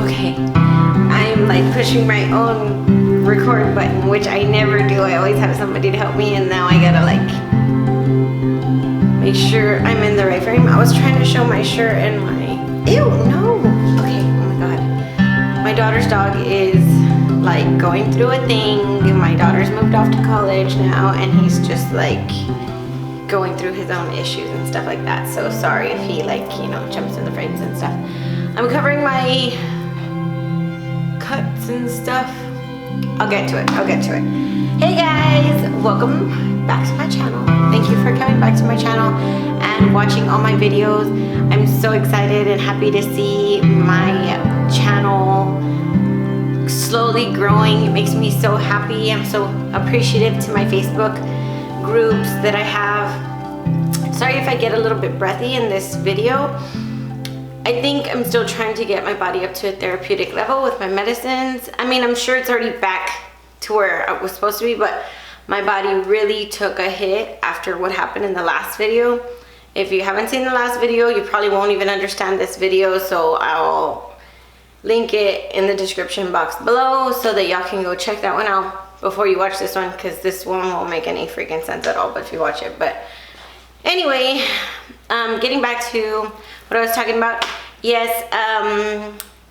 Okay, I'm like pushing my own record button, which I never do. I always have somebody to help me, and now I gotta like make sure I'm in the right frame. I was trying to show my shirt and my, ew, no. Okay, oh my God. My daughter's dog is like going through a thing. My daughter's moved off to college now, and he's just like going through his own issues and stuff like that. So sorry if he like, you know, jumps in the frames and stuff. I'm covering my cuts and stuff. I'll get to it. Hey guys, welcome back to my channel. Thank you for coming back to my channel and watching all my videos. I'm so excited and happy to see my channel slowly growing. It makes me so happy. I'm so appreciative to my Facebook groups that I have. Sorry if I get a little bit breathy in this video. I think I'm still trying to get my body up to a therapeutic level with my medicines. I mean, I'm sure it's already back to where I was supposed to be, but my body really took a hit after what happened in the last video. If you haven't seen the last video, you probably won't even understand this video, so I'll link it in the description box below so that y'all can go check that one out before you watch this one, because this one won't make any freaking sense at all but if you watch it. But anyway, getting back to what I was talking about. Yes,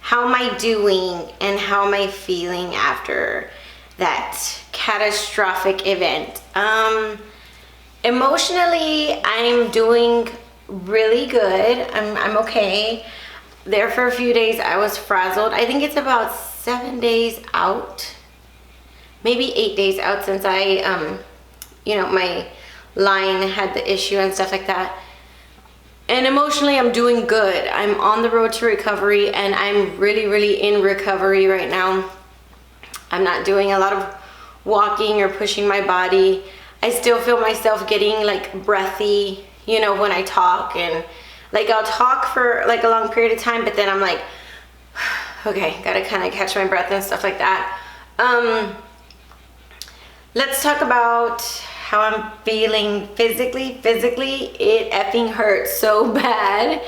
how am I doing and how am I feeling after that catastrophic event? Emotionally, I'm doing really good. I'm okay. There for a few days I was frazzled. I think it's about 7 days out, maybe 8 days out since I you know, my line had the issue and stuff like that. And emotionally, I'm doing good. I'm on the road to recovery, and I'm really in recovery right now. I'm not doing a lot of walking or pushing my body. I still feel myself getting like breathy, you know, when I talk, and like I'll talk for like a long period of time, but then I'm like, okay, gotta kind of catch my breath and stuff like that. Let's talk about how I'm feeling physically. It effing hurts so bad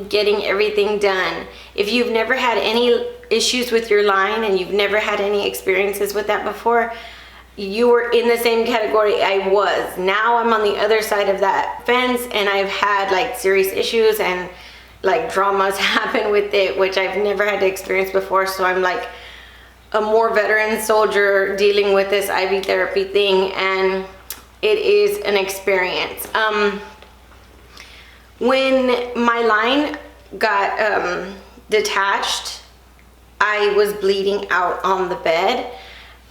getting everything done. If you've never had any issues with your line and you've never had any experiences with that before, you were in the same category I was. Now I'm on the other side of that fence, and I've had like serious issues and like dramas happen with it, which I've never had to experience before. So I'm like a more veteran soldier dealing with this IV therapy thing, and it is an experience. When my line got detached, I was bleeding out on the bed.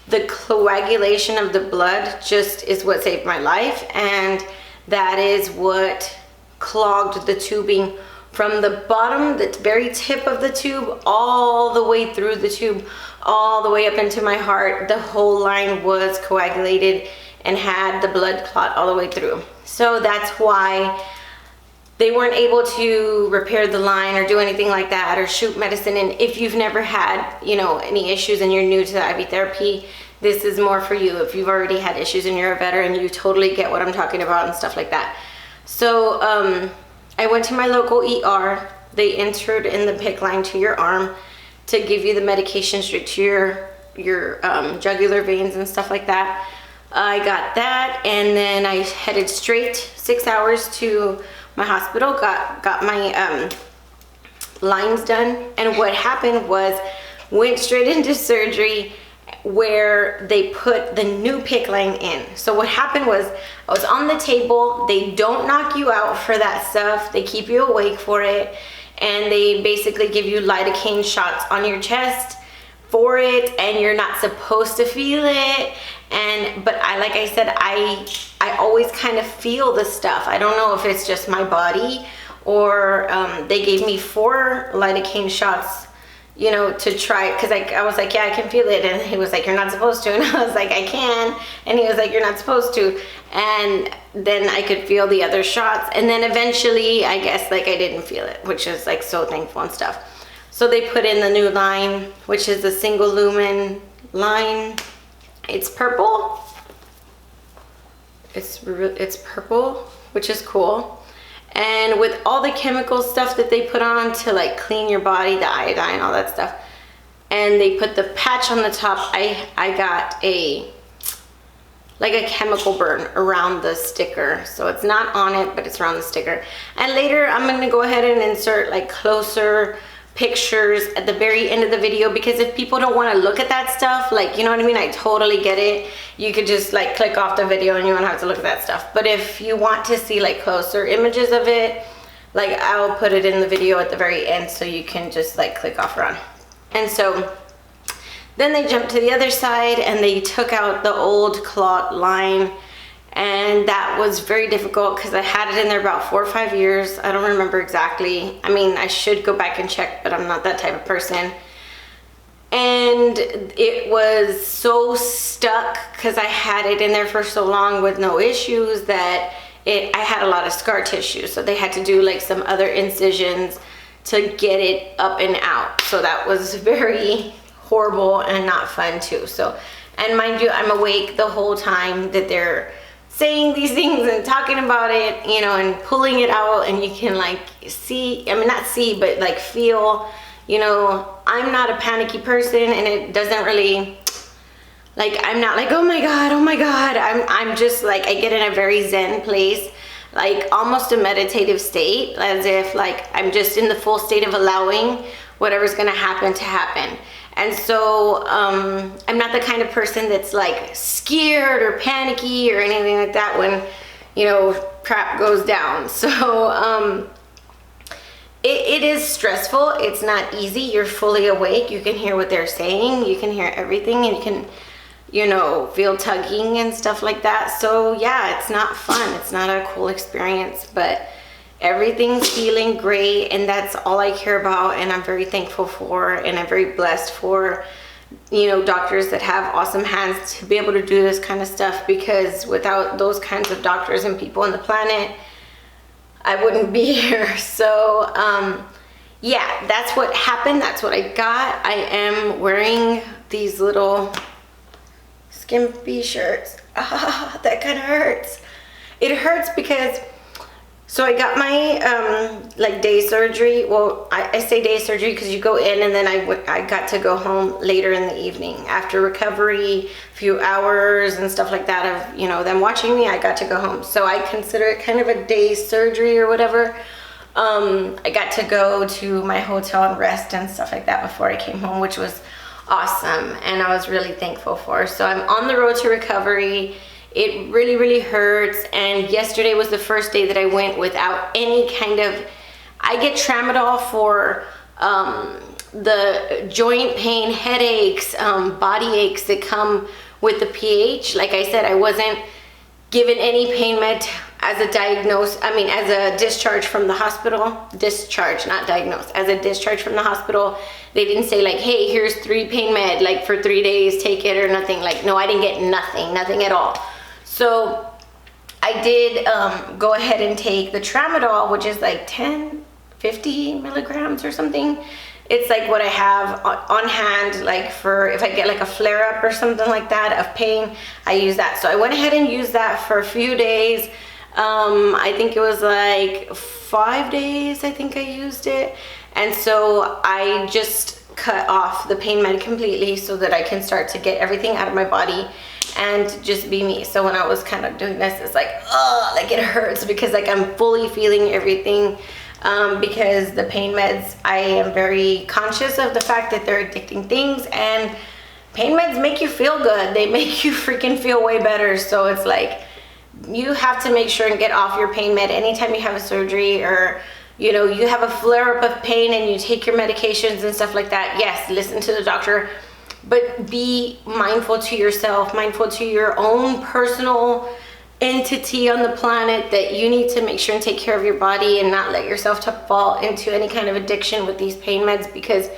The coagulation of the blood just is what saved my life, and that is what clogged the tubing from the bottom, the very tip of the tube, all the way through the tube, all the way up into my heart. The whole line was coagulated and had the blood clot all the way through. So that's why they weren't able to repair the line or do anything like that or shoot medicine. And if you've never had, you know, any issues and you're new to the IV therapy, this is more for you. If you've already had issues and you're a veteran, you totally get what I'm talking about and stuff like that. So I went to my local ER. They insert in the PICC line to your arm to give you the medication straight to your jugular veins and stuff like that. I got that, and then I headed straight 6 hours to my hospital, got my lines done. And what happened was, went straight into surgery where they put the new PICC line in. So what happened was, I was on the table. They don't knock you out for that stuff. They keep you awake for it, and they basically give you lidocaine shots on your chest for it, and you're not supposed to feel it. But like I said, I always kind of feel the stuff. I don't know if it's just my body, or they gave me 4 lidocaine shots, you know, to try, because I was like, yeah, I can feel it. And he was like, you're not supposed to. And I was like, I can. And he was like, you're not supposed to. And then I could feel the other shots. And then eventually, I guess, like, I didn't feel it, which is like so thankful and stuff. So they put in the new line, which is a single lumen line. It's purple. It's purple, which is cool. And with all the chemical stuff that they put on to like clean your body, the iodine, all that stuff, and they put the patch on the top, I got like a chemical burn around the sticker. So it's not on it, but it's around the sticker. And later I'm gonna go ahead and insert like closer pictures at the very end of the video, because if people don't want to look at that stuff, like, you know what I mean, I totally get it. You could just like click off the video and you won't have to look at that stuff. But if you want to see like closer images of it, like I'll put it in the video at the very end, so you can just like click off run. And so then they jumped to the other side and they took out the old clot line, and that was very difficult because I had it in there about 4 or 5 years. I don't remember exactly. I mean, I should go back and check, but I'm not that type of person. And it was so stuck because I had it in there for so long with no issues that I had a lot of scar tissue. So they had to do like some other incisions to get it up and out. So that was very horrible and not fun too. So, and mind you, I'm awake the whole time that they're saying these things and talking about it, you know, and pulling it out, and you can like see, I mean, not see, but like feel, you know, I'm not a panicky person, and it doesn't really, like, I'm not like, oh my God, I'm just like, I get in a very zen place, like almost a meditative state, as if like I'm just in the full state of allowing whatever's gonna happen to happen. And so I'm not the kind of person that's like scared or panicky or anything like that when, you know, crap goes down. So it is stressful. It's not easy. You're fully awake. You can hear what they're saying. You can hear everything, and you can, you know, feel tugging and stuff like that. So yeah, it's not fun. It's not a cool experience, but everything's feeling great, and that's all I care about, and I'm very thankful for, and I'm very blessed for, you know, doctors that have awesome hands to be able to do this kind of stuff, because without those kinds of doctors and people on the planet, I wouldn't be here. So yeah, that's what happened. That's what I got. I am wearing these little skimpy shirts. That kind of hurts. It hurts because, so I got my like day surgery. Well, I say day surgery because you go in, and then I got to go home later in the evening after recovery, a few hours and stuff like that of, you know, them watching me. I got to go home, so I consider it kind of a day surgery or whatever. I got to go to my hotel and rest and stuff like that before I came home, which was awesome, and I was really thankful for. So I'm on the road to recovery. It really, really hurts, and yesterday was the first day that I went without any kind of, I get tramadol for the joint pain, headaches, body aches that come with the pH. Like I said, I wasn't given any pain med as a as a discharge from the hospital. Discharge, not diagnose. As a discharge from the hospital, they didn't say like, hey, here's 3 pain med, like for 3 days, take it or nothing. Like, no, I didn't get nothing at all. So I did go ahead and take the tramadol, which is like 50 milligrams or something. It's like what I have on hand, like for if I get like a flare up or something like that of pain, I use that. So I went ahead and used that for a few days. I think it was like 5 days, I think I used it. And so I just cut off the pain med completely so that I can start to get everything out of my body and just be me. So when I was kind of doing this, it's like, oh, like it hurts because like I'm fully feeling everything. Because the pain meds, I am very conscious of the fact that they're addicting things, and pain meds make you feel good. They make you freaking feel way better. So it's like, you have to make sure and get off your pain med anytime you have a surgery, or, you know, you have a flare up of pain and you take your medications and stuff like that. Yes, listen to the doctor, but be mindful to yourself, mindful to your own personal entity on the planet, that you need to make sure and take care of your body and not let yourself to fall into any kind of addiction with these pain meds, because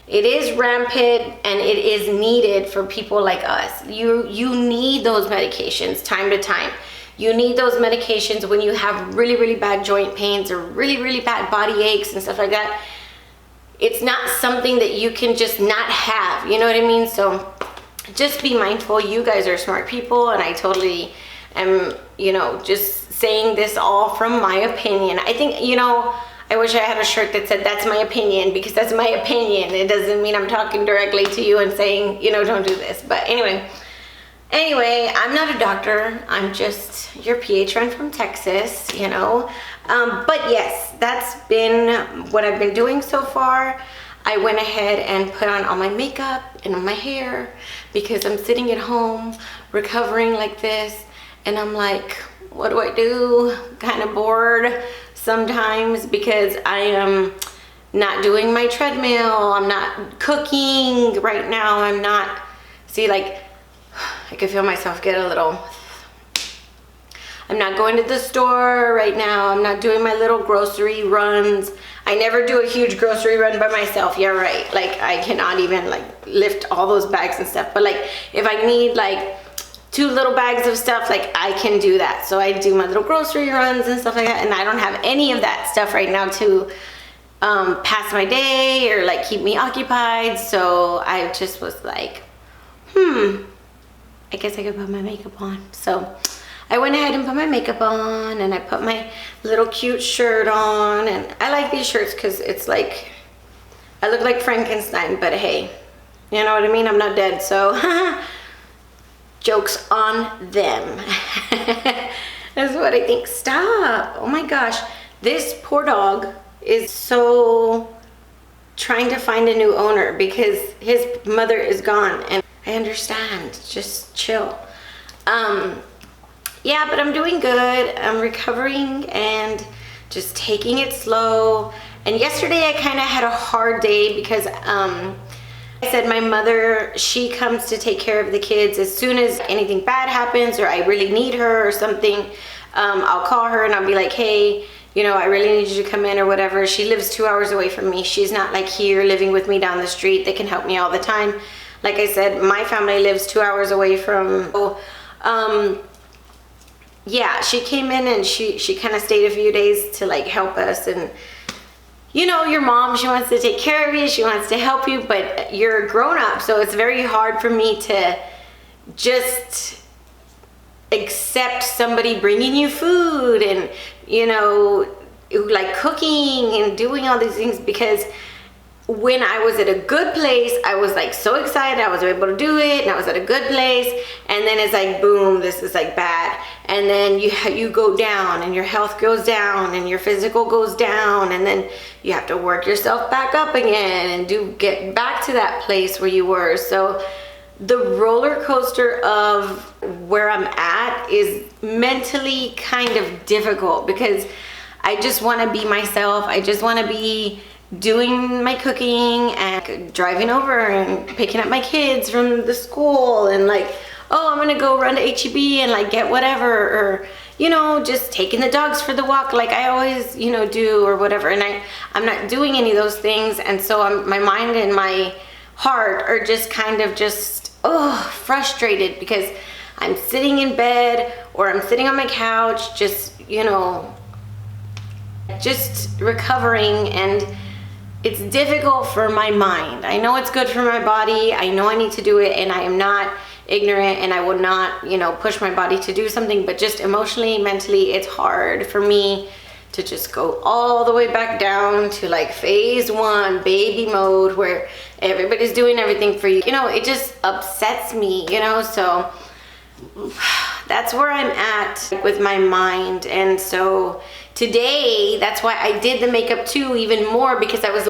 it is rampant and it is needed for people like us. You need those medications time to time. You need those medications when you have really, really bad joint pains or really, really bad body aches and stuff like that. It's not something that you can just not have, you know what I mean? So just be mindful. You guys are smart people, and I totally am, you know, just saying this all from my opinion. I think, you know, I wish I had a shirt that said that's my opinion, because that's my opinion. It doesn't mean I'm talking directly to you and saying, you know, don't do this. But anyway, I'm not a doctor. I'm just your PA friend from Texas, you know. But yes, that's been what I've been doing so far. I went ahead and put on all my makeup and my hair because I'm sitting at home recovering like this, and I'm like, what do I do? Kind of bored sometimes because I am not doing my treadmill. I'm not cooking right now. I'm not, see, like, I can feel myself get a little, I'm not going to the store right now. I'm not doing my little grocery runs. I never do a huge grocery run by myself. Yeah, right. Like, I cannot even like lift all those bags and stuff. But like, if I need like 2 little bags of stuff, like I can do that. So I do my little grocery runs and stuff like that. And I don't have any of that stuff right now to pass my day or like keep me occupied. So I just was like, I guess I could put my makeup on. So I went ahead and put my makeup on, and I put my little cute shirt on. And I like these shirts because it's like, I look like Frankenstein, but hey, you know what I mean? I'm not dead, so joke's on them. That's what I think. Stop. Oh my gosh. This poor dog is so trying to find a new owner because his mother is gone, and I understand. Just chill. Yeah, but I'm doing good. I'm recovering and just taking it slow. And yesterday I kind of had a hard day because I said my mother, she comes to take care of the kids as soon as anything bad happens or I really need her or something. I'll call her and I'll be like, hey, you know, I really need you to come in or whatever. She lives 2 hours away from me. She's not like here living with me down the street. They can help me all the time. Like I said, my family lives 2 hours away from, yeah, she came in and she kind of stayed a few days to like help us. And you know, your mom, she wants to take care of you, she wants to help you, but you're a grown up, so it's very hard for me to just accept somebody bringing you food and, you know, like cooking and doing all these things, because when I was at a good place, I was like so excited, I was able to do it, and I was at a good place, and then it's like, boom, this is like bad, and then you go down, and your health goes down, and your physical goes down, and then you have to work yourself back up again, and get back to that place where you were. So the roller coaster of where I'm at is mentally kind of difficult, because I just want to be myself. I just want to be doing my cooking and driving over and picking up my kids from the school, and like, oh, I'm gonna go run to H-E-B and like get whatever, or you know, just taking the dogs for the walk like I always, you know, do, or whatever. And I'm not doing any of those things, and so my mind and my heart are just kind of just frustrated because I'm sitting in bed or I'm sitting on my couch, just, you know, just recovering, and it's difficult for my mind. I know it's good for my body. I know I need to do it, and I am not ignorant, and I will not, you know, push my body to do something, but just emotionally, mentally, it's hard for me to just go all the way back down to like phase 1, baby mode, where everybody's doing everything for you. You know, it just upsets me, you know, so that's where I'm at with my mind. And so today, that's why I did the makeup too, even more, because I was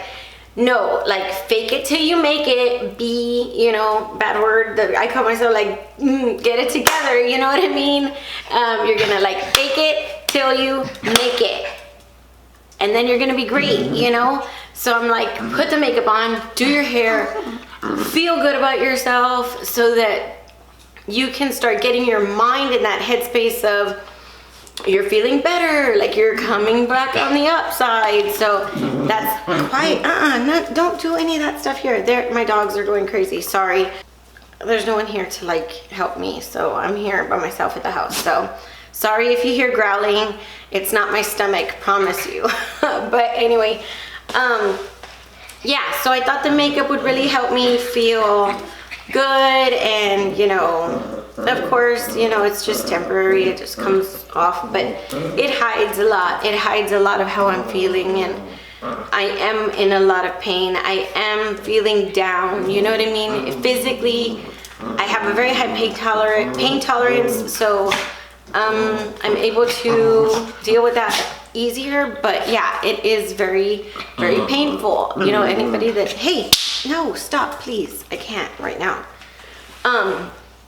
no, like, fake it till you make it. Be, you know, bad word that I call myself, like, get it together, you know what I mean? You're gonna like fake it till you make it, and then you're gonna be great, you know? So I'm like, put the makeup on, do your hair, feel good about yourself, so that you can start getting your mind in that headspace of you're feeling better, like you're coming back on the upside. So that's quiet. Don't do any of that stuff here. My dogs are going crazy. Sorry, there's no one here to like help me, so I'm here by myself at the house. So sorry if you hear growling. It's not my stomach, promise you. But anyway, yeah, so I thought the makeup would really help me feel good and, you know, of course, you know, it's just temporary. It just comes off, but it hides a lot. It hides a lot of how I'm feeling, and I am in a lot of pain. I am feeling down, you know what I mean? Physically, I have a very high pain tolerance, so I'm able to deal with that easier. But yeah, it is very, very painful. You know, anybody that, hey, no, stop, please. I can't right now.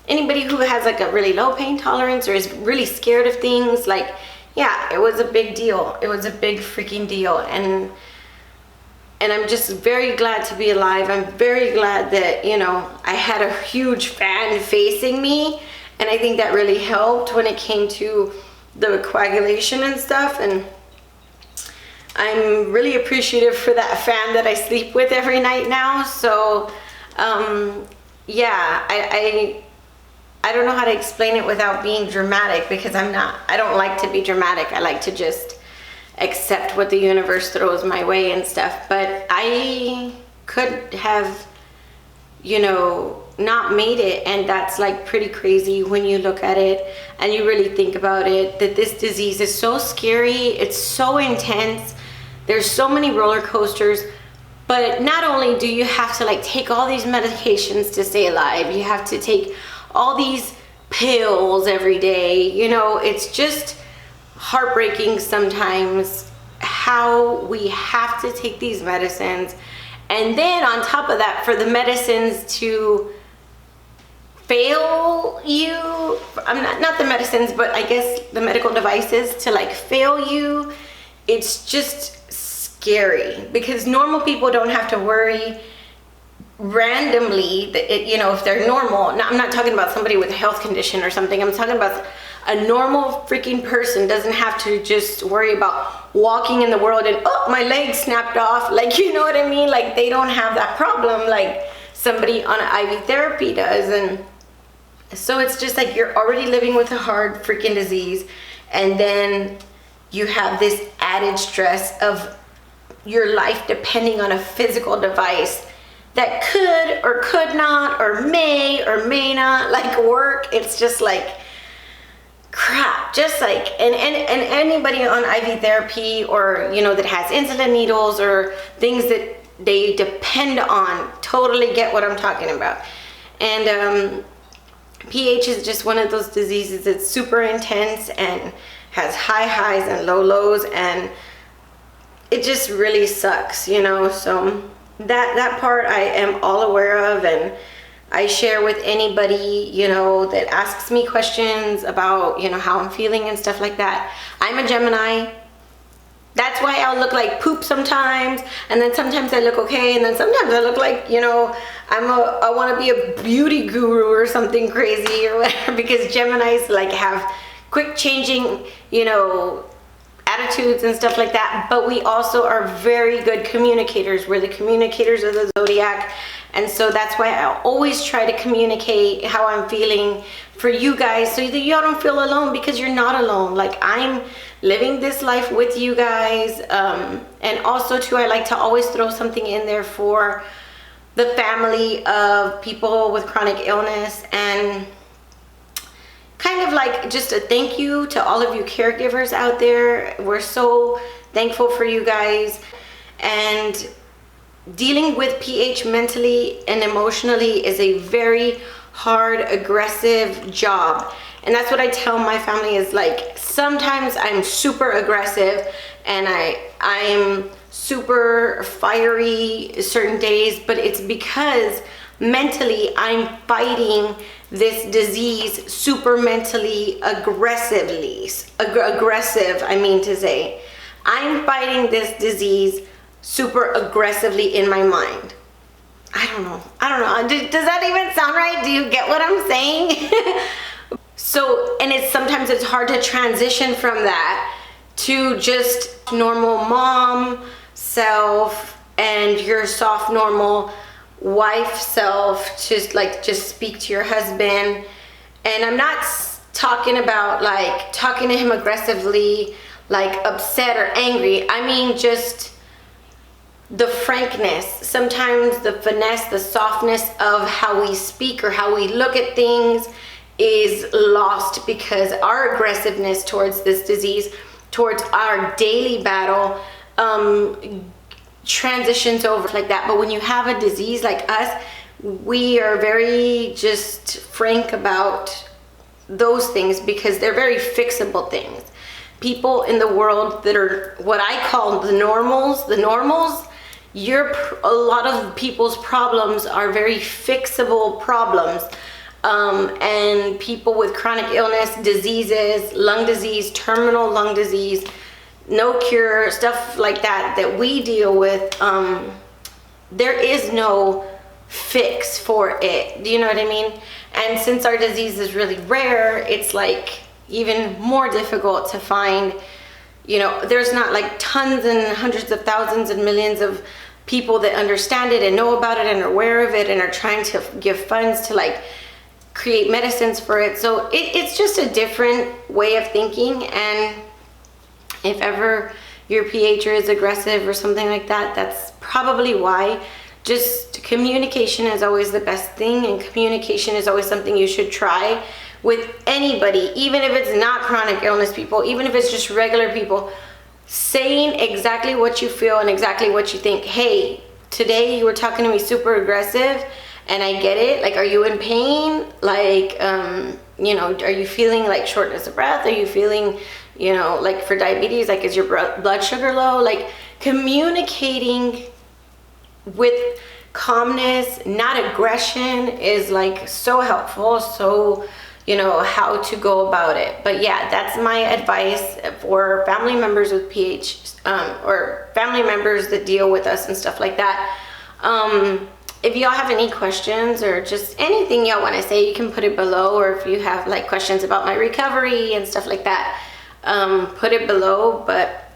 Anybody who has like a really low pain tolerance or is really scared of things, like, yeah, it was a big deal. It was a big freaking deal. And I'm just very glad to be alive. I'm very glad that, you know, I had a huge fan facing me. And I think that really helped when it came to the coagulation and stuff. And I'm really appreciative for that fan that I sleep with every night now. So, yeah, I don't know how to explain it without being dramatic, because I don't like to be dramatic. I like to just accept what the universe throws my way and stuff. But I could have, you know, not made it, and that's like pretty crazy when you look at it and you really think about it, that this disease is so scary. It's so intense. There's so many roller coasters. But not only do you have to like take all these medications to stay alive, you have to take all these pills every day. You know, it's just heartbreaking sometimes how we have to take these medicines. And then on top of that, for the medicines to fail you, not the medicines, but I guess the medical devices to like fail you, it's just scary, because normal people don't have to worry randomly that it, you know, if they're normal. Now, I'm not talking about somebody with a health condition or something. I'm talking about a normal freaking person doesn't have to just worry about walking in the world and, oh, my leg snapped off. Like, you know what I mean? Like, they don't have that problem like somebody on IV therapy does. And so it's just like you're already living with a hard freaking disease, and then you have this added stress of your life depending on a physical device that could or could not or may not like work. It's just like crap. Just like, and anybody on IV therapy, or, you know, that has insulin needles or things that they depend on, totally get what I'm talking about. And PH is just one of those diseases that's super intense and has high highs and low lows, and it just really sucks, you know. So that part I am all aware of, and I share with anybody, you know, that asks me questions about, you know, how I'm feeling and stuff like that. I'm a Gemini. That's why I'll look like poop sometimes, and then sometimes I look okay, and then sometimes I look like, you know, I want to be a beauty guru or something crazy or whatever, because Geminis like have quick changing, you know, attitudes and stuff like that. But we also are very good communicators. We're the communicators of the zodiac, and so that's why I always try to communicate how I'm feeling for you guys, so that y'all don't feel alone, because you're not alone. Like, I'm living this life with you guys. And also too, I like to always throw something in there for the family of people with chronic illness, and kind of like just a thank you to all of you caregivers out there. We're so thankful for you guys. And dealing with PH mentally and emotionally is a very hard, aggressive job. And that's what I tell my family, is like, sometimes I'm super aggressive and I'm super fiery certain days, but it's because mentally I'm fighting this disease super mentally aggressively. Aggressive, I mean to say. I'm fighting this disease super aggressively in my mind. I don't know. Does that even sound right? Do you get what I'm saying? So, and sometimes it's hard to transition from that to just normal mom self and your soft, normal wife self, just speak to your husband. And I'm not talking about like talking to him aggressively, like upset or angry. I mean just the frankness, sometimes the finesse, the softness of how we speak or how we look at things is lost because our aggressiveness towards this disease, towards our daily battle, transitions over like that. But when you have a disease like us, we are very just frank about those things because they're very fixable things. People in the world that are what I call the normals, a lot of people's problems are very fixable problems. And people with chronic illness, diseases, lung disease, terminal lung disease, no cure, stuff like that we deal with, there is no fix for it. Do you know what I mean? And since our disease is really rare, it's like even more difficult to find, you know, there's not like tons and hundreds of thousands and millions of people that understand it and know about it and are aware of it and are trying to give funds to like create medicines for it. So it's just a different way of thinking. And if ever your PHer is aggressive or something like that, that's probably why. Just communication is always the best thing, and communication is always something you should try with anybody, even if it's not chronic illness people, even if it's just regular people. Saying exactly what you feel and exactly what you think. Hey, today you were talking to me super aggressive and I get it. Like, are you in pain? Like, you know, are you feeling like shortness of breath? Are you feeling, you know, like for diabetes, like is your blood sugar low? Like, communicating with calmness, not aggression, is like so helpful. So, you know, how to go about it. But yeah, that's my advice for family members with PH, or family members that deal with us and stuff like that. If y'all have any questions or just anything y'all want to say, you can put it below. Or if you have like questions about my recovery and stuff like that, put it below. But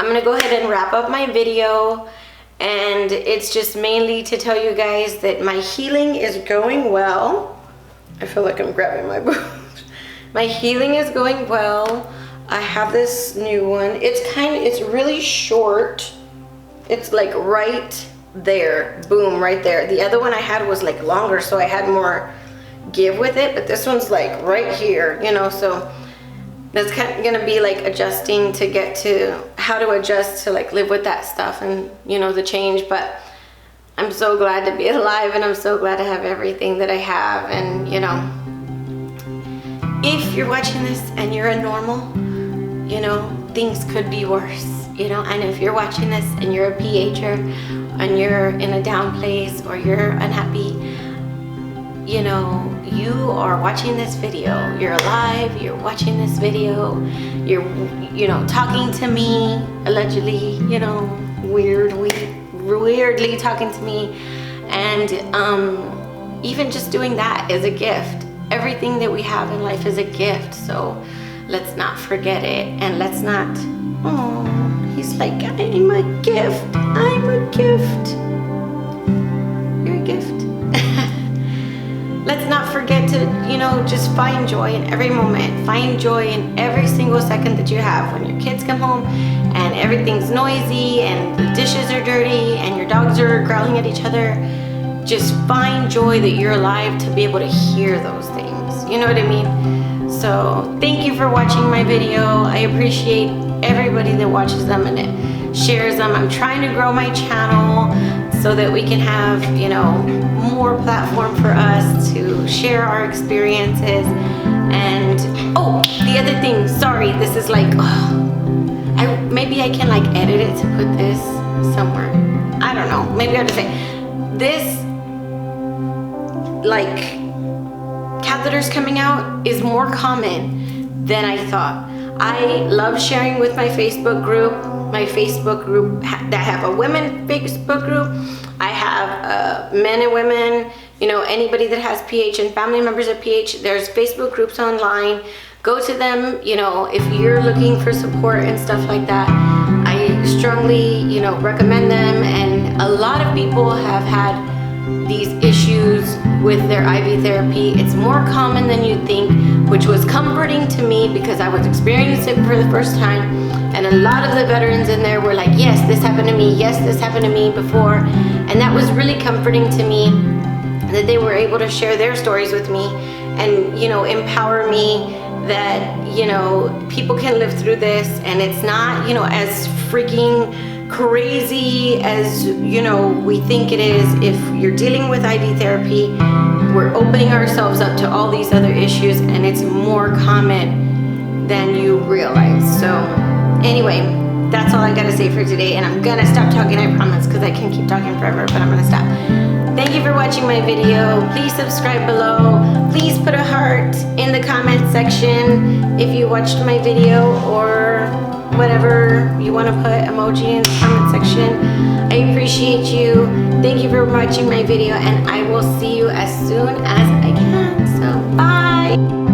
I'm gonna go ahead and wrap up my video. And it's just mainly to tell you guys that my healing is going well. I feel like I'm grabbing my boobs. My healing is going well. I have this new one. It's really short. It's like right there, boom, right there. The other one I had was like longer, so I had more give with it, but this one's like right here, you know, so that's kind of gonna be like adjusting to get to how to adjust to like live with that stuff and, you know, the change. But I'm so glad to be alive, and I'm so glad to have everything that I have. And, you know, if you're watching this and you're a normal, you know, things could be worse, you know. And if you're watching this and you're a PHer and you're in a down place or you're unhappy, you know, you are watching this video, you're alive, you're watching this video, you're, you know, talking to me, allegedly, you know, weirdly talking to me. And even just doing that is a gift. Everything that we have in life is a gift, so let's not forget it. And let's not, oh, he's like, I'm a gift, I'm a gift. You're a gift. Let's not forget to, you know, just find joy in every moment. Find joy in every single second that you have. When your kids come home and everything's noisy and the dishes are dirty and your dogs are growling at each other, just find joy that you're alive to be able to hear those things. You know what I mean? So thank you for watching my video. I appreciate everybody that watches them and it shares them. I'm trying to grow my channel so that we can have, you know, more platform for us to share our experiences. And oh, the other thing, sorry, this is like, maybe I can like edit it to put this somewhere. I don't know, maybe I'll just say this, like, catheters coming out is more common than I thought. I love sharing with my Facebook group that have a women Facebook group. I have men and women, you know, anybody that has PH and family members of PH. There's Facebook groups online. Go to them, you know, if you're looking for support and stuff like that. I strongly, you know, recommend them. And a lot of people have had these issues with their IV therapy. It's more common than you'd think, which was comforting to me because I was experiencing it for the first time. And a lot of the veterans in there were like, yes, this happened to me. Yes, this happened to me before. And that was really comforting to me that they were able to share their stories with me. and, you know, empower me that, you know, people can live through this and it's not, you know, as freaking crazy as, you know, we think it is. If you're dealing with IV therapy, we're opening ourselves up to all these other issues, and it's more common than you realize. So anyway, that's all I gotta say for today, and I'm gonna stop talking, I promise, because I can keep talking forever, but I'm gonna stop. Thank you for watching my video. Please subscribe below. Please put a heart in the comment section if you watched my video, or whatever you want to put emoji in the comment section. I appreciate you. Thank you for watching my video, and I will see you as soon as I can. So bye.